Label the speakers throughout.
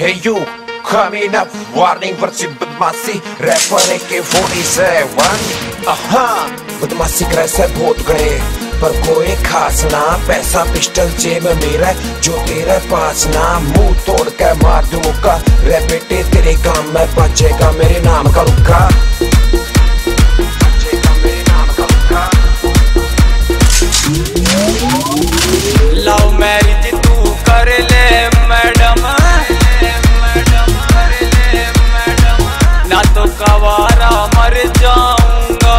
Speaker 1: Hey you, coming up, warning वर्षी बदमाशी wrapper AK-47 बदमाशी करे से बहुत गए पर कोई खास ना, पैसा पिस्टल जेब में मेरा जो तेरे पास ना, मुंह तोड़ के मार दूं मुक्का, रे बेटे तेरे काम में बचेगा मेरे नाम का रुक्का, बचेगा मेरे नाम का रुक्का।
Speaker 2: लव मैरिज तू कर ले मैडम, ना तो कवारा मर जाऊंगा।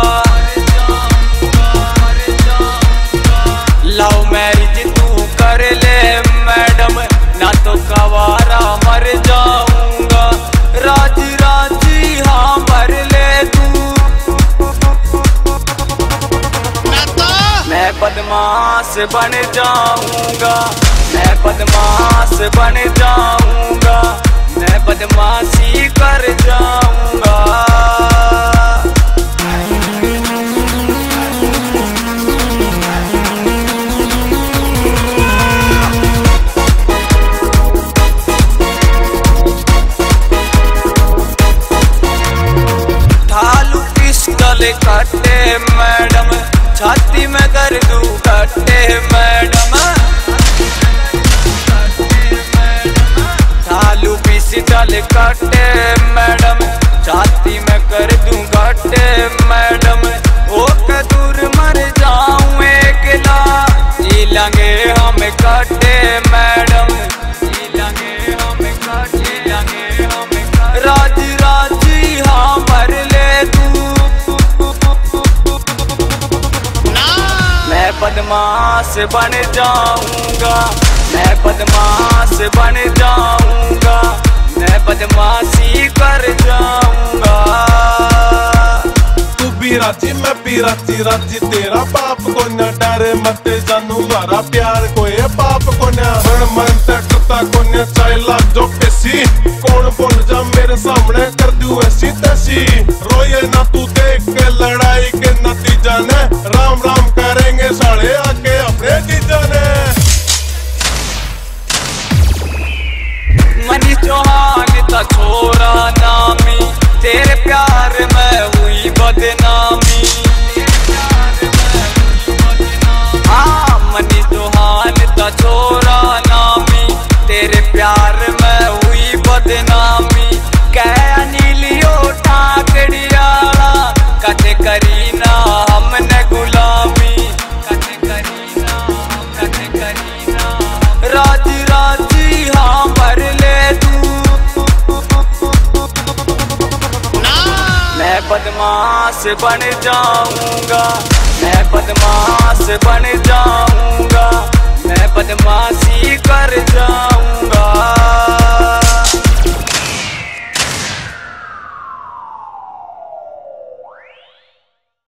Speaker 2: लव मैरिज तू कर ले मैडम, ना तो कवारा मर जाऊंगा। राजी राजी हाँ भर ले तू, मैं बदमाश बन जाऊंगा, मैं बदमाश बन जाऊंगा, मैं बदमाशी कर जाऊंगा। ढालू पिस्टल कट्टे मैडम, छाती में कर दूं कट्टे मैडम, ढालू पिस्टल कट्टे मैडम, छाती में कर दूं कट्टे मैडम। ओ दूर मर जाऊं एकला, जीलांगे हम कट्टे मैडम, जीलांगे हम कट्टे, जीलांगे हम कट्टे। राजी राजी हाँ भर ले तू, मैं बदमाश बन जाऊंगा, मैं बदमाश बन जाऊंगा, मैं बदमाशी कर जाऊंगा।
Speaker 3: तू भी राजी मैं भी राजी, राजी तेरा बाप को न डरे मत जानू मारा प्यार कोई बाप को न मन तकता को न चाइला जो पेशी, कौन बोल जा मेरे सामने कर दूं ऐसी तैसी। रोए ना तू देख के लड़ाई के नतीजा ने, राम राम करेंगे साले आके अपने जीजा ने।
Speaker 2: मनीष चौहान था छोरा नामी, तेरे प्यार में हुई बदनामी। हाँ मनीष चौहान था छोरा नामी, तेरे प्यार में हुई बदनामी। कह नीलियो ठाकड़ियाला, कते करीना हमने गुलामी, कते करीना, कते करीना। राजी राजी हाँ भर ले तू, मैं बदमाश बन जाऊंगा, मैं बदमाश बन जाऊंगा, मैं बदमाश